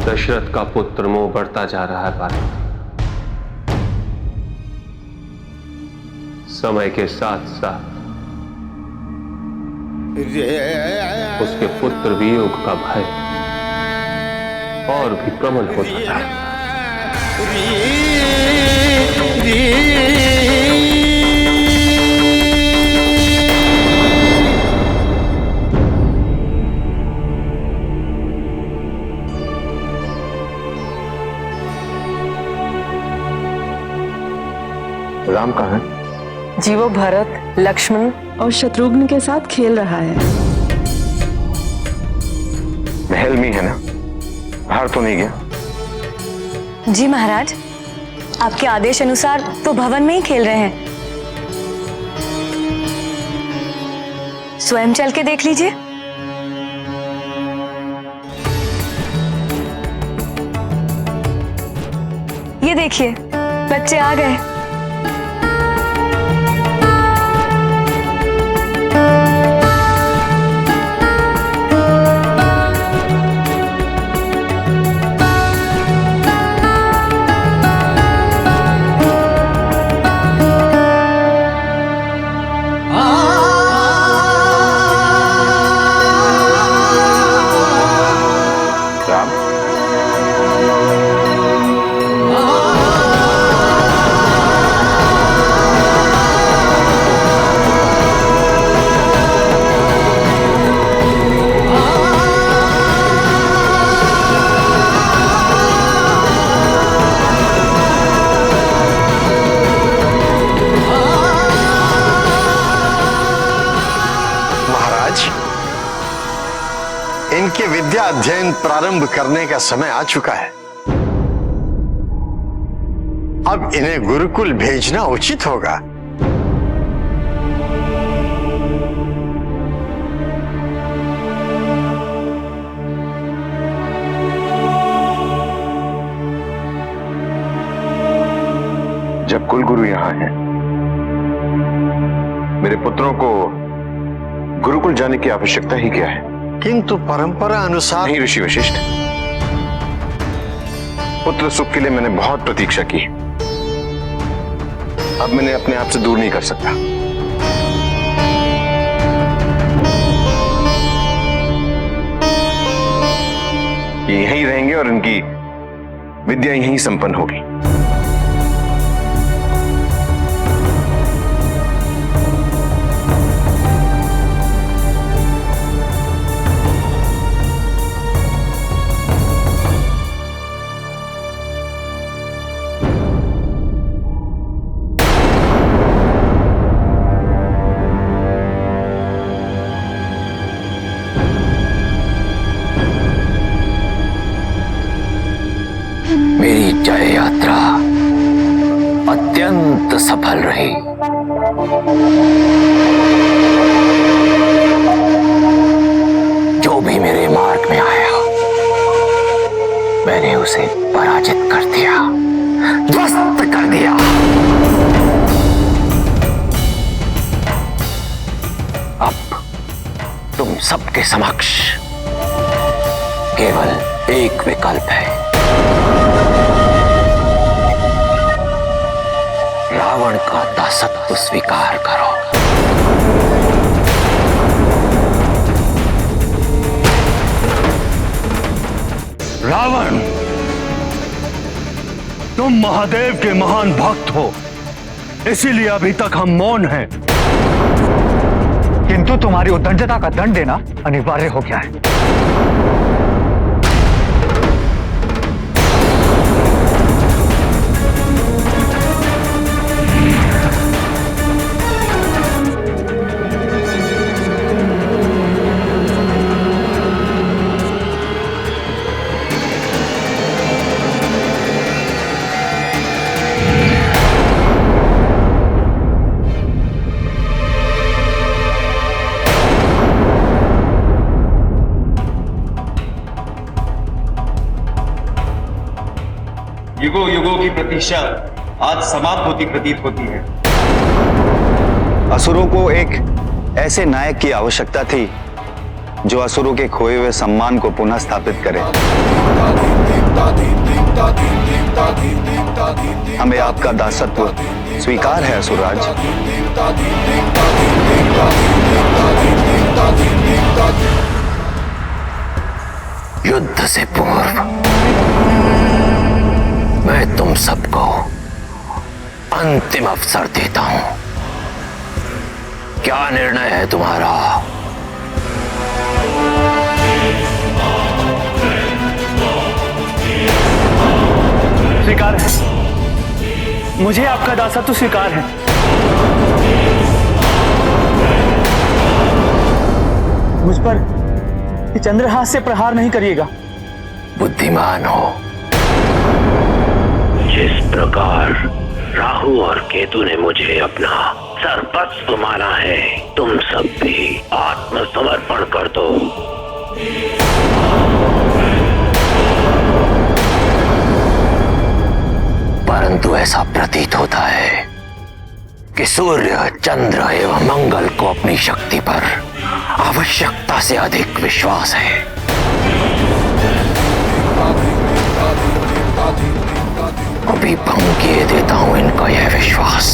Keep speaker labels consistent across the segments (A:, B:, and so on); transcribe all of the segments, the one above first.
A: दशरथ का पुत्र मोह बढ़ता जा रहा है पार्थ। समय के साथ साथ उसके पुत्र वियोग का भय और भी प्रबल होता है। राम कहाँ है?
B: जी वो भरत, लक्ष्मण और शत्रुघ्न के साथ खेल रहा है।
C: महल में है ना? बाहर तो नहीं गया?
D: जी महाराज, आपके आदेश अनुसार तो भवन में ही खेल रहे हैं। स्वयं चल के देख लीजिए। ये देखिए, बच्चे आ गए।
C: इनके विद्या अध्ययन प्रारंभ करने का समय आ चुका है। अब इन्हें गुरुकुल भेजना उचित होगा।
E: जब कुलगुरु यहां हैं, मेरे पुत्रों को गुरुकुल जाने की आवश्यकता ही क्या है?
C: किंतु परंपरा अनुसार
E: नहीं ऋषि वशिष्ठ, पुत्र सुख के लिए मैंने बहुत प्रतीक्षा की। अब मैंने अपने आप से दूर नहीं कर सकता। ये यहीं रहेंगे और इनकी विद्या यहीं संपन्न होगी।
F: मेरी जय यात्रा अत्यंत सफल रही। जो भी मेरे मार्ग में आया, मैंने उसे पराजित कर दिया, ध्वस्त कर दिया। अब तुम सबके समक्ष केवल एक विकल्प है। रावण का दासत्व स्वीकार करो।
G: रावण, तुम महादेव के महान भक्त हो, इसीलिए अभी तक हम मौन हैं।
H: किंतु तुम्हारी उद्दंडता का दंड देना अनिवार्य हो गया है।
I: युगों युगों की प्रतीक्षा आज समाप्त होती प्रतीत होती है।
J: असुरों को एक ऐसे नायक की आवश्यकता थी
E: जो असुरों के खोए हुए सम्मान को पुनः स्थापित करे। हमें आपका दासत्व स्वीकार है असुरराज।
F: युद्ध से पूर्व मैं तुम सबको अंतिम अवसर देता हूं। क्या निर्णय है तुम्हारा?
H: स्वीकार है, मुझे आपका दासत्व स्वीकार है। मुझ पर चंद्रहास से प्रहार नहीं करिएगा।
F: बुद्धिमान हो। जिस प्रकार राहु और केतु ने मुझे अपना सर्वस्व माना है, तुम सब भी आत्मसमर्पण कर दो। परंतु ऐसा प्रतीत होता है कि सूर्य, चंद्र एवं मंगल को अपनी शक्ति पर आवश्यकता से अधिक विश्वास है। अभी भंग किए देता हूं इनका यह विश्वास।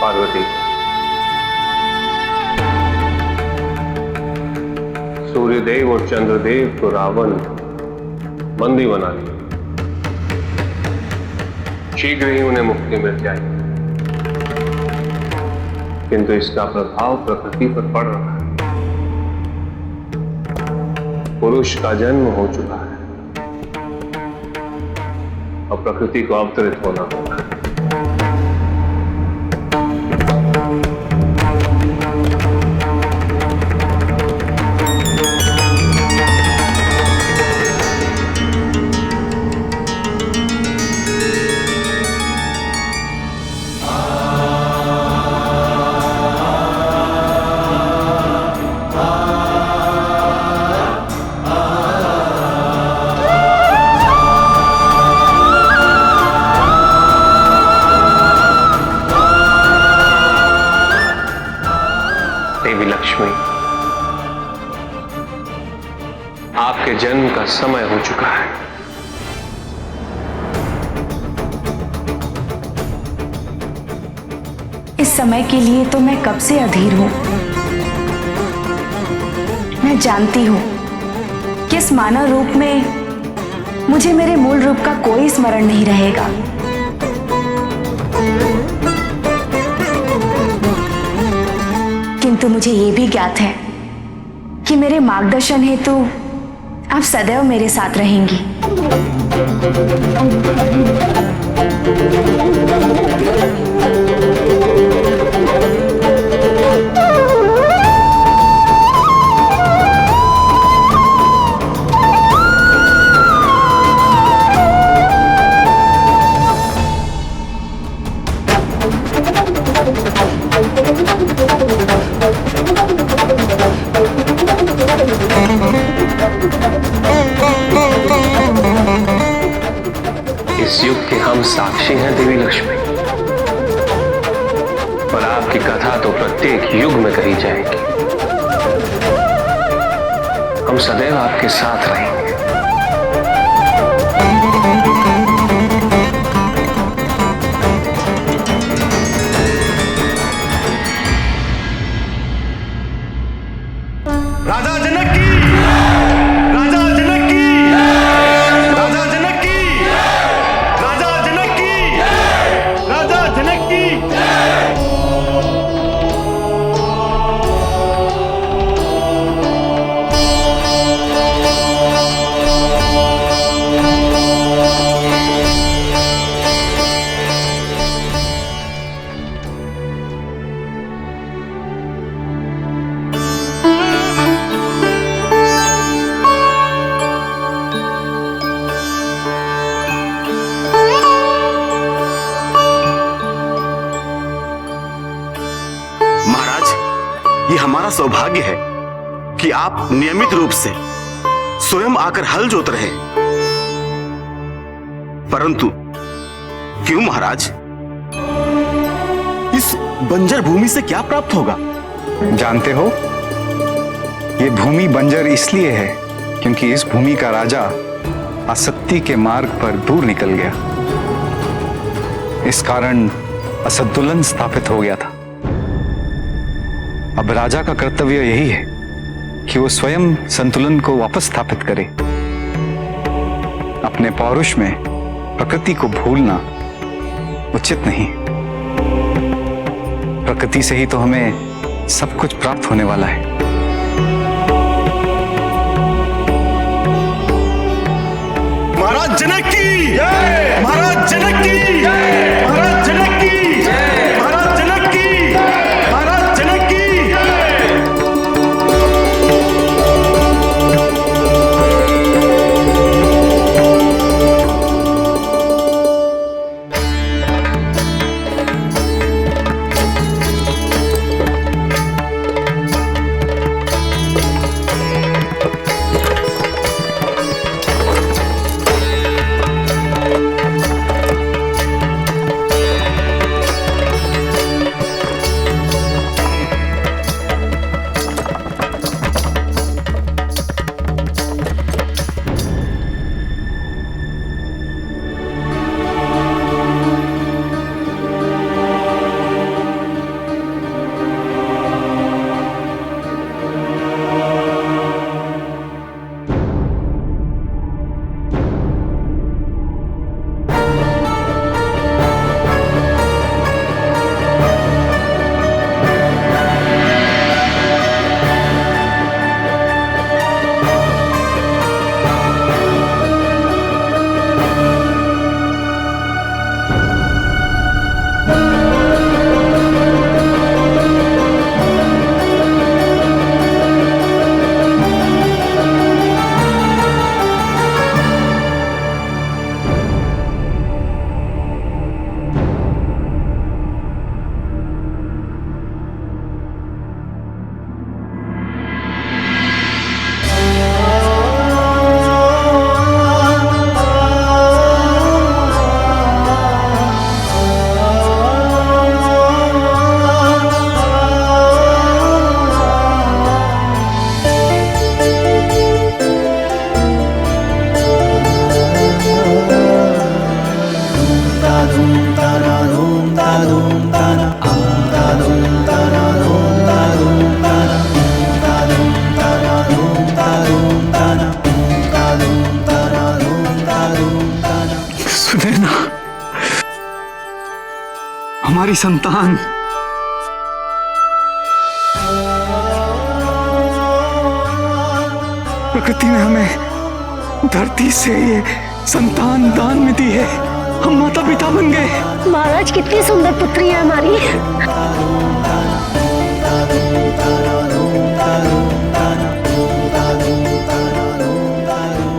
A: पार्वती, सूर्यदेव और चंद्रदेव को रावण बंदी बना लिया। शीघ्र ही उन्हें मुक्ति मिल जाएगी, किंतु इसका प्रभाव प्रकृति पर पड़ रहा है। पुरुष का जन्म हो चुका है और प्रकृति को अवतरित होना होगा। देवी लक्ष्मी, आपके जन्म का समय हो चुका है।
D: इस समय के लिए तो मैं कब से अधीर हूं। मैं जानती हूं कि इस मानव रूप में मुझे मेरे मूल रूप का कोई स्मरण नहीं रहेगा। किंतु मुझे ये भी ज्ञात है कि मेरे मार्गदर्शन हेतु आप सदैव मेरे साथ रहेंगी।
A: हम साक्षी हैं देवी लक्ष्मी, और आपकी कथा तो प्रत्येक युग में कही जाएगी। हम सदैव आपके साथ रहेंगे।
G: राजा जनक की, राजा जनक की, राजा जनक की, राजा जनक की, राजा जनक की।
J: महाराज, ये हमारा सौभाग्य है कि आप नियमित रूप से स्वयं आकर हल जोत रहे। परंतु क्यों महाराज? इस बंजर भूमि से क्या प्राप्त होगा?
K: जानते हो, ये भूमि बंजर इसलिए है क्योंकि इस भूमि का राजा असत्य के मार्ग पर दूर निकल गया। इस कारण असंतुलन स्थापित हो गया था। अब राजा का कर्तव्य यही है कि वो स्वयं संतुलन को वापस स्थापित करे। अपने पौरुष में प्रकृति को भूलना उचित नहीं। प्रकृति से ही तो हमें सब कुछ प्राप्त होने वाला है।
J: महाराज जनक की, महाराज जनक की, महाराज जनक की, महाराज जनक की, महाराज जनक की।
K: हमारी संतान प्रकृति ने हमें धरती से ये संतान दान में दी है। हम माता पिता बन गए।
B: महाराज कितनी सुंदर पुत्री है हमारी।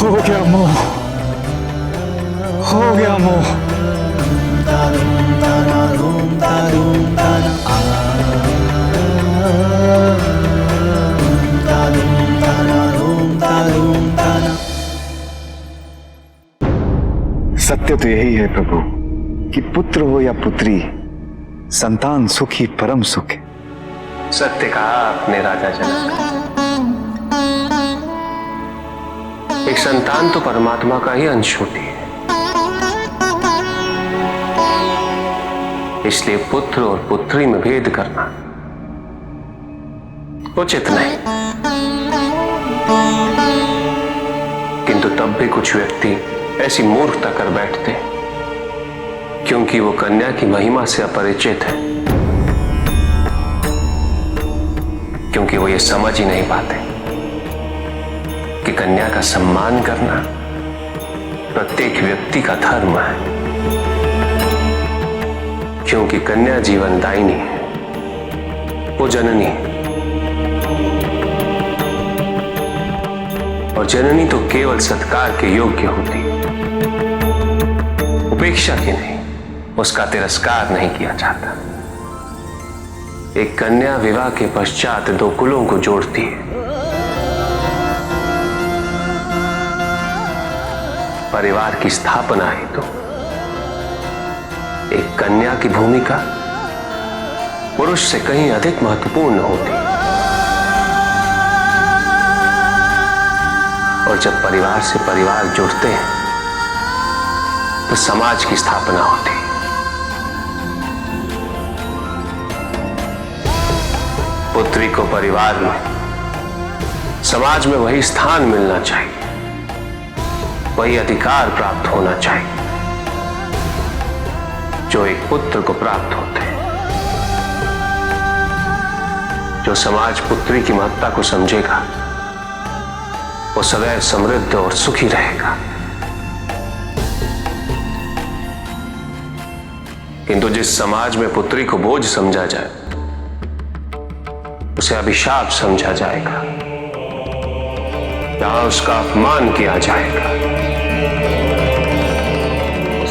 K: हो गया मोह, हो गया मोह। सत्य तो यही है प्रभु, पुत्र हो या पुत्री, संतान सुख ही परम सुख है।
A: सत्य कहा आपने राजा जनक। एक संतान तो परमात्मा का ही अंश होती है, इसलिए पुत्र और पुत्री में भेद करना उचित नहीं। किंतु तब भी कुछ व्यक्ति ऐसी मूर्खता कर बैठते क्योंकि वो कन्या की महिमा से अपरिचित है, क्योंकि वो ये समझ ही नहीं पाते कि कन्या का सम्मान करना प्रत्येक व्यक्ति का धर्म है, क्योंकि कन्या जीवनदायिनी है, वो जननी है। और जननी तो केवल सत्कार के योग्य होती है, उपेक्षा की नहीं, उसका तिरस्कार नहीं किया जाता। एक कन्या विवाह के पश्चात दो कुलों को जोड़ती है। परिवार की स्थापना है तो एक कन्या की भूमिका पुरुष से कहीं अधिक महत्वपूर्ण होती है। और जब परिवार से परिवार जुड़ते हैं तो समाज की स्थापना होती है। पुत्री को परिवार में, समाज में वही स्थान मिलना चाहिए, वही अधिकार प्राप्त होना चाहिए जो एक पुत्र को प्राप्त होते हैं। जो समाज पुत्री की महत्ता को समझेगा वो सदैव समृद्ध और सुखी रहेगा। किंतु जिस समाज में पुत्री को बोझ समझा जाए उसे अभिशाप समझा जाएगा, जहां उसका अपमान किया जाएगा,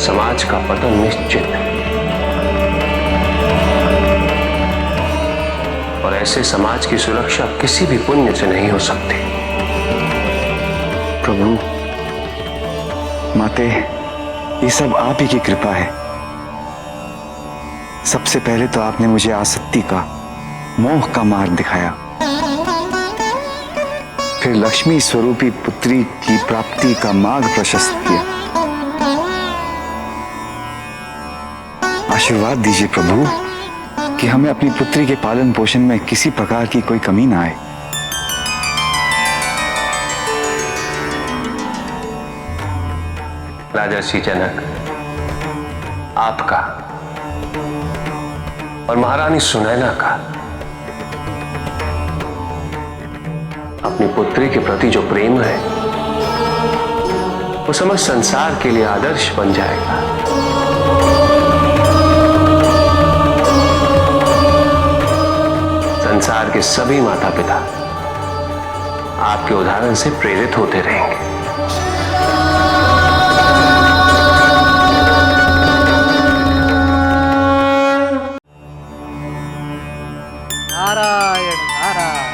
A: समाज का पतन निश्चित है। और ऐसे समाज की सुरक्षा किसी भी पुण्य से नहीं हो सकती।
K: प्रभु, माते, ये सब आप ही की कृपा है। सबसे पहले तो आपने मुझे आसक्ति का, मोह का मार्ग दिखाया, फिर लक्ष्मी स्वरूपी पुत्री की प्राप्ति का मार्ग प्रशस्त किया। आशीर्वाद दीजिए प्रभु कि हमें अपनी पुत्री के पालन पोषण में किसी प्रकार की कोई कमी ना आए।
A: राजर्षि जनक, आपका और महारानी सुनैना का अपनी पुत्री के प्रति जो प्रेम है वो समस्त संसार के लिए आदर्श बन जाएगा। संसार के सभी माता पिता आपके उदाहरण से प्रेरित होते रहेंगे।
L: नारायण नारायण।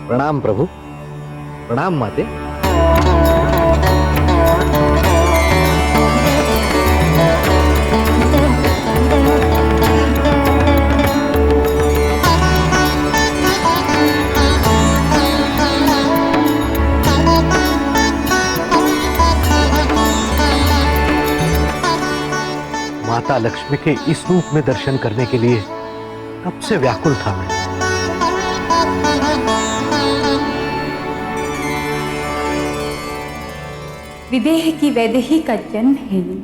L: प्रणाम प्रभु, प्रणाम माते। माता लक्ष्मी के इस रूप में दर्शन करने के लिए कब से व्याकुल था मैं।
D: विदेह की वैदेही का जन्म है ये।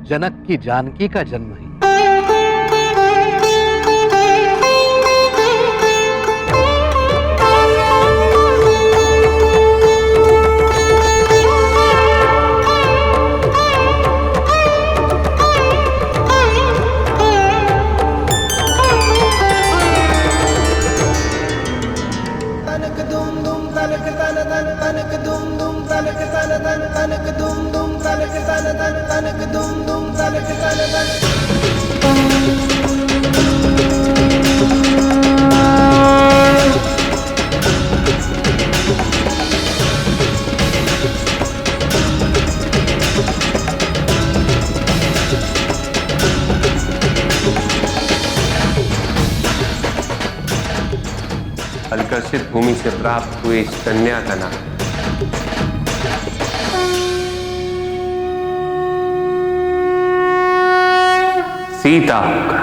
L: जनक की जानकी का जन्म है।
A: फलकर्षित भूमि से प्राप्त हुई इस कन्या का नाम सीता होगा।